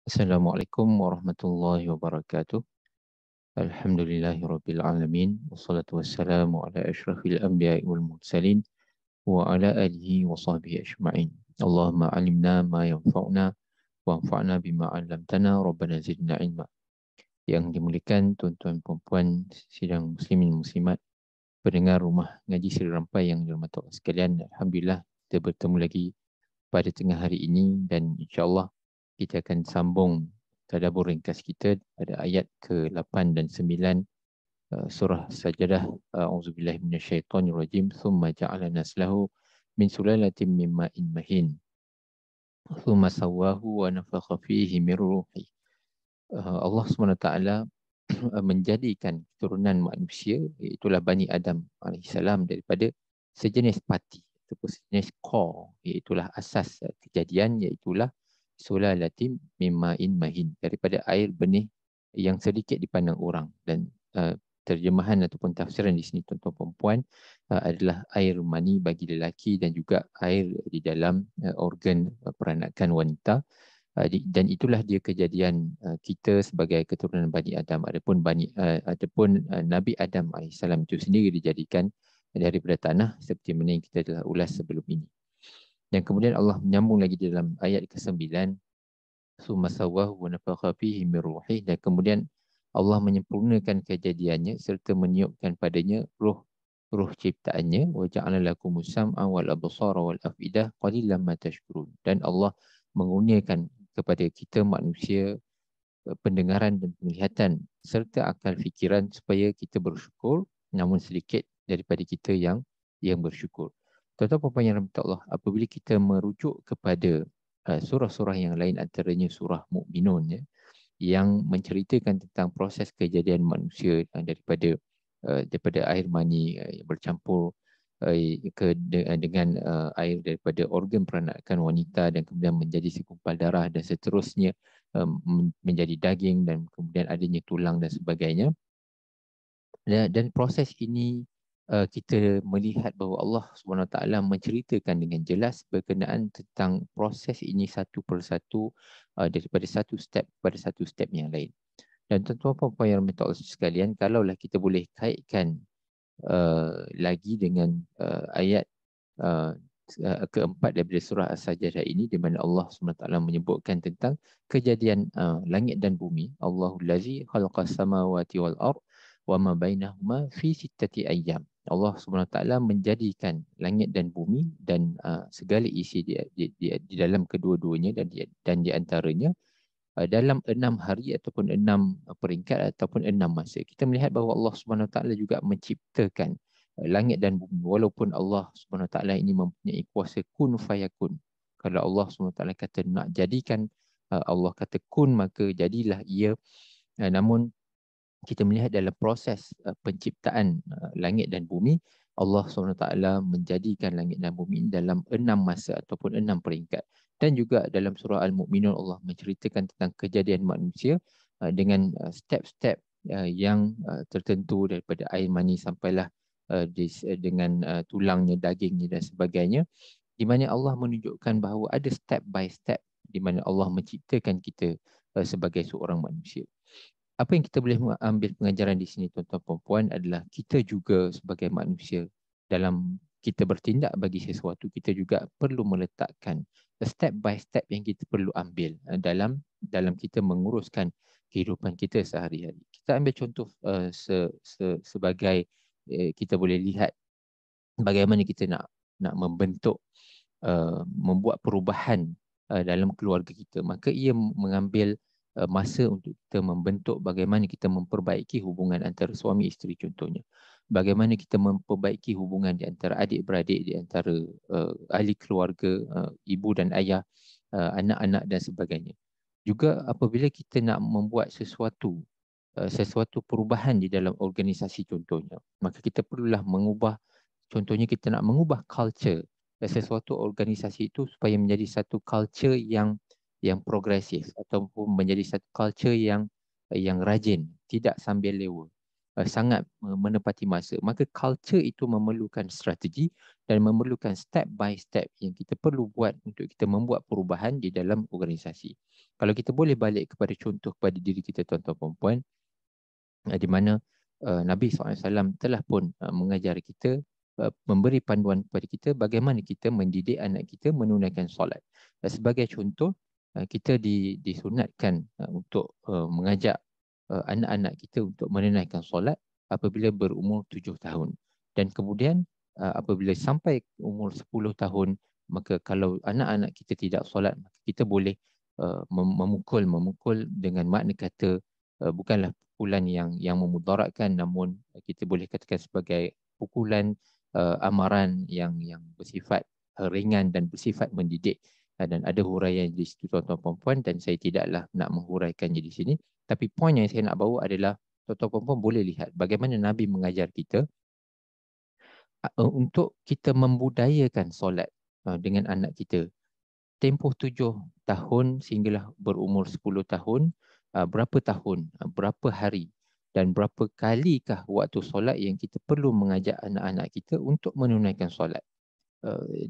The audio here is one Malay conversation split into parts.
Assalamualaikum warahmatullahi wabarakatuh. Alhamdulillahirabbil alamin wassalatu wassalamu ala asyrafil anbiya'i wal mursalin wa ala alihi wa sahbihi ajma'in. Allahumma alimna ma yanfa'una wanfa'na bima 'allamtana rabbana zidna ilma. Yang dimuliakan tuan-tuan puan-puan sidang muslimin muslimat, pendengar rumah ngaji Seri Rampai yang dirahmati Allah sekalian, alhamdulillah kita bertemu lagi pada tengah hari ini dan insya-Allah kita akan sambung tadabbur ringkas kita pada ayat ke-8 dan 9 surah Sajadah. A'udzubillahi minasyaitonirrajim. Tsumma ja'ala naslahu min sulalatin min ma'in mahin. Tsumma sawwahu wa nafakha fihi min ruhi. Allah SWT menjadikan keturunan manusia, itulah Bani Adam alaihissalam, daripada sejenis pati ataupun sejenis core, iaitulah asas kejadian, iaitulah sulalatin mimma'in mahin, daripada air benih yang sedikit dipandang orang. Dan terjemahan ataupun tafsiran di sini tuan-tuan perempuan adalah air mani bagi lelaki dan juga air di dalam organ peranakan wanita. Dan itulah dia kejadian kita sebagai keturunan Bani Adam. Adapun Nabi Adam alaihissalam itu sendiri dijadikan daripada tanah seperti mana yang kita telah ulas sebelum ini. Dan kemudian Allah menyambung lagi dalam ayat ke-9, summa sawwahu wa nafakha fihi min ruhi, dan kemudian Allah menyempurnakan kejadiannya serta meniupkan padanya ruh ciptaannya, wa ja'ala lakumus sam'a wal absara wal afidah qalilan ma tashkurun. Dan Allah mengurniakan kepada kita manusia pendengaran dan penglihatan serta akal fikiran supaya kita bersyukur, namun sedikit daripada kita yang bersyukur. Tuan-tuan puan-puan yang rahmat Allah, apabila kita merujuk kepada surah-surah yang lain, antaranya surah Mukminun, yang menceritakan tentang proses kejadian manusia daripada air mani yang bercampur dengan air daripada organ peranakan wanita dan kemudian menjadi segumpal darah dan seterusnya menjadi daging dan kemudian adanya tulang dan sebagainya. Dan proses ini kita melihat bahawa Allah SWT menceritakan dengan jelas berkenaan tentang proses ini satu persatu, daripada satu step kepada satu step yang lain. Dan tuan-tuan puan-puan yang rahmati Allah sekalian, kalaulah kita boleh kaitkan lagi dengan ayat keempat daripada surah As-Sajdah ini, di mana Allah SWT menyebutkan tentang kejadian langit dan bumi. Allahul Lazi khalaqas samawati wal ard wa ma bainahuma fi sittati ayyam. Allah SWT menjadikan langit dan bumi dan segala isi di dalam kedua-duanya dan di antaranya dalam 6 hari ataupun 6 peringkat ataupun 6 masa. Kita melihat bahawa Allah SWT juga menciptakan langit dan bumi, walaupun Allah SWT ini mempunyai kuasa kun fayakun. Kalau Allah SWT kata nak jadikan, Allah kata kun, maka jadilah ia. Namun kita melihat dalam proses penciptaan langit dan bumi, Allah SWT menjadikan langit dan bumi dalam 6 masa ataupun 6 peringkat. Dan juga dalam surah Al-Mu'minun Allah menceritakan tentang kejadian manusia dengan step-step yang tertentu, daripada air mani sampailah dengan tulangnya, dagingnya dan sebagainya, di mana Allah menunjukkan bahawa ada step by step di mana Allah menciptakan kita sebagai seorang manusia. Apa yang kita boleh ambil pengajaran di sini tuan-tuan puan-puan adalah kita juga sebagai manusia, dalam kita bertindak bagi sesuatu, kita juga perlu meletakkan step by step yang kita perlu ambil dalam kita menguruskan kehidupan kita sehari-hari. Kita ambil contoh sebagai kita boleh lihat bagaimana kita nak membentuk, membuat perubahan dalam keluarga kita. Maka ia mengambil masa untuk kita membentuk bagaimana kita memperbaiki hubungan antara suami isteri contohnya. Bagaimana kita memperbaiki hubungan di antara adik-beradik, di antara ahli keluarga, ibu dan ayah, anak-anak dan sebagainya. Juga apabila kita nak membuat sesuatu perubahan di dalam organisasi contohnya, maka kita perlulah mengubah, contohnya kita nak mengubah culture sesuatu organisasi itu supaya menjadi satu culture yang progresif ataupun menjadi satu culture yang rajin, tidak sambil lewa. sangat menepati masa. Maka culture itu memerlukan strategi dan memerlukan step by step yang kita perlu buat untuk kita membuat perubahan di dalam organisasi. Kalau kita boleh balik kepada contoh pada diri kita tuan-tuan perempuan, di mana Nabi SAW telah pun mengajar kita, memberi panduan kepada kita bagaimana kita mendidik anak kita menunaikan solat. Sebagai contoh, kita disunatkan untuk mengajak anak-anak kita untuk menunaikan solat apabila berumur 7 tahun. Dan kemudian apabila sampai umur 10 tahun, maka kalau anak-anak kita tidak solat, maka kita boleh memukul dengan makna kata bukanlah pukulan yang memudaratkan, namun kita boleh katakan sebagai pukulan amaran yang bersifat ringan dan bersifat mendidik. Dan ada huraian di situ tuan-tuan perempuan, dan saya tidaklah nak menghuraikannya di sini. Tapi poin yang saya nak bawa adalah tuan-tuan perempuan boleh lihat bagaimana Nabi mengajar kita untuk kita membudayakan solat dengan anak kita. Tempoh 7 tahun sehinggalah berumur 10 tahun, berapa tahun, berapa hari dan berapa kalikah waktu solat yang kita perlu mengajak anak-anak kita untuk menunaikan solat.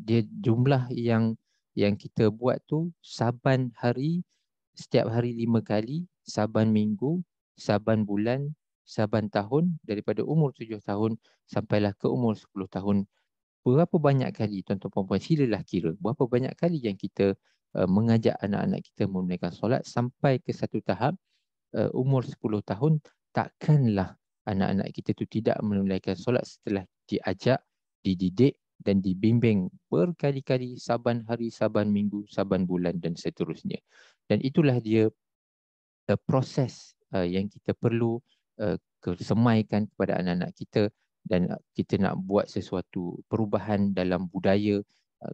Dia jumlah yang kita buat tu saban hari, setiap hari 5 kali, saban minggu, saban bulan, saban tahun, daripada umur 7 tahun sampailah ke umur 10 tahun. Berapa banyak kali tuan-tuan perempuan, silalah kira berapa banyak kali yang kita mengajak anak-anak kita menunaikan solat sampai ke satu tahap umur 10 tahun, takkanlah anak-anak kita tu tidak menunaikan solat setelah diajak, dididik dan dibimbing berkali-kali saban hari, saban minggu, saban bulan dan seterusnya. Dan itulah dia proses yang kita perlu kesemaikan kepada anak-anak kita, dan kita nak buat sesuatu perubahan dalam budaya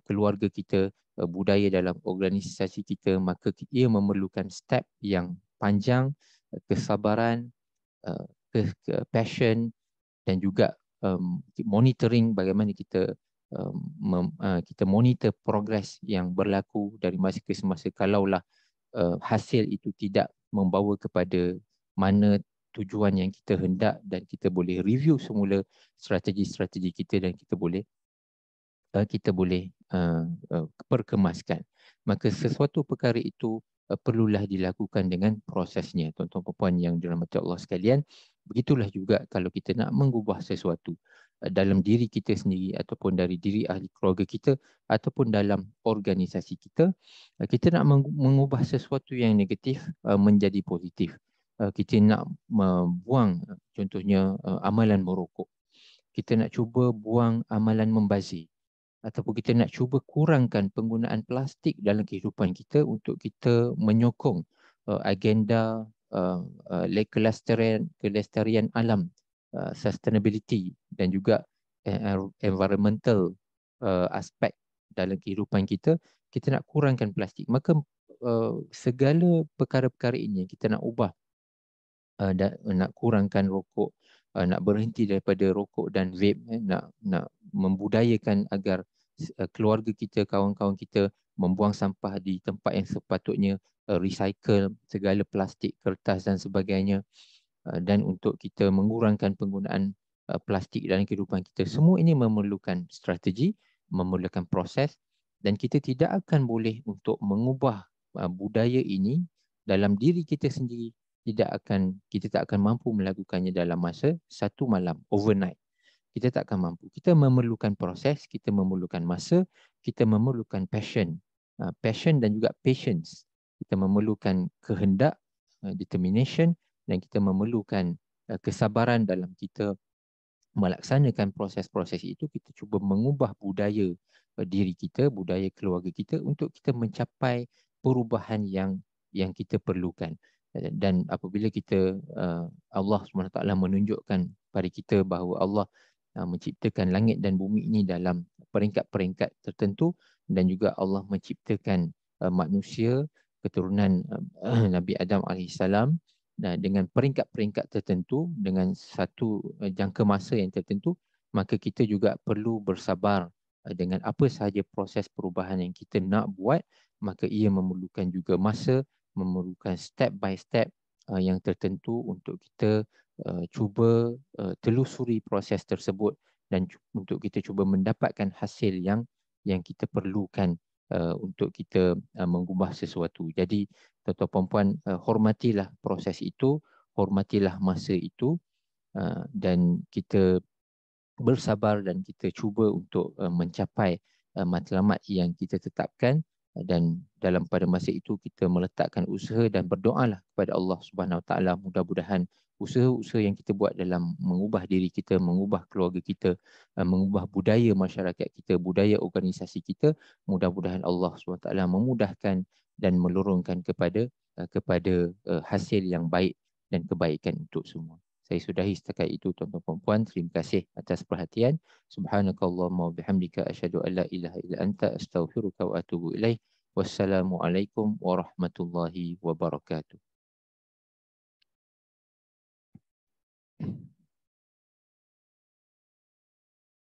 keluarga kita, budaya dalam organisasi kita, maka ia memerlukan step yang panjang, kesabaran, passion dan juga monitoring bagaimana kita kita monitor progres yang berlaku dari masa ke semasa. Kalaulah hasil itu tidak membawa kepada mana tujuan yang kita hendak, dan kita boleh review semula strategi-strategi kita dan kita boleh perkemaskan. Maka sesuatu perkara itu perlulah dilakukan dengan prosesnya, tuan-tuan puan yang dirahmati Allah sekalian. Begitulah juga kalau kita nak mengubah sesuatu dalam diri kita sendiri ataupun dari diri ahli keluarga kita ataupun dalam organisasi kita, kita nak mengubah sesuatu yang negatif menjadi positif. Kita nak buang contohnya amalan merokok. Kita nak cuba buang amalan membazir, ataupun kita nak cuba kurangkan penggunaan plastik dalam kehidupan kita untuk kita menyokong agenda kelestarian alam, sustainability dan juga environmental aspek dalam kehidupan kita. Kita nak kurangkan plastik. Maka segala perkara-perkara ini kita nak ubah, nak kurangkan rokok, nak berhenti daripada rokok dan vape, nak membudayakan agar keluarga kita, kawan-kawan kita membuang sampah di tempat yang sepatutnya, recycle segala plastik, kertas dan sebagainya, dan untuk kita mengurangkan penggunaan plastik dalam kehidupan kita. Semua ini memerlukan strategi, memerlukan proses, dan kita tidak akan boleh untuk mengubah budaya ini dalam diri kita sendiri. Kita tak akan mampu melakukannya dalam masa satu malam, overnight. Kita tak akan mampu. Kita memerlukan proses, kita memerlukan masa, kita memerlukan passion dan juga patience. Kita memerlukan kehendak, determination, dan kita memerlukan kesabaran dalam kita melaksanakan proses-proses itu. Kita cuba mengubah budaya diri kita, budaya keluarga kita untuk kita mencapai perubahan yang kita perlukan. Dan apabila kita Allah SWT menunjukkan pada kita bahawa Allah menciptakan langit dan bumi ini dalam peringkat-peringkat tertentu, dan juga Allah menciptakan manusia keturunan Nabi Adam AS dengan peringkat-peringkat tertentu dengan satu jangka masa yang tertentu, maka kita juga perlu bersabar dengan apa sahaja proses perubahan yang kita nak buat. Maka ia memerlukan juga masa, memerlukan step by step yang tertentu untuk kita cuba telusuri proses tersebut dan untuk kita cuba mendapatkan hasil yang kita perlukan untuk kita mengubah sesuatu. Jadi tuan-tuan puan, hormatilah proses itu, hormatilah masa itu, dan kita bersabar dan kita cuba untuk mencapai matlamat yang kita tetapkan, dan dalam pada masa itu kita meletakkan usaha dan berdoalah kepada Allah Subhanahu Wa Taala, mudah-mudahan usaha-usaha yang kita buat dalam mengubah diri kita, mengubah keluarga kita, mengubah budaya masyarakat kita, budaya organisasi kita, mudah-mudahan Allah Subhanahu Wa Taala memudahkan dan melurungkan kepada hasil yang baik dan kebaikan untuk semua. Saya sudahi setakat itu tuan-tuan dan puan. Terima kasih atas perhatian. Subhanakallahumma wa bihamdika asyhadu an la ilaha illa anta astaghfiruka wa atubu ilaih. Wassalamualaikum warahmatullahi wabarakatuh.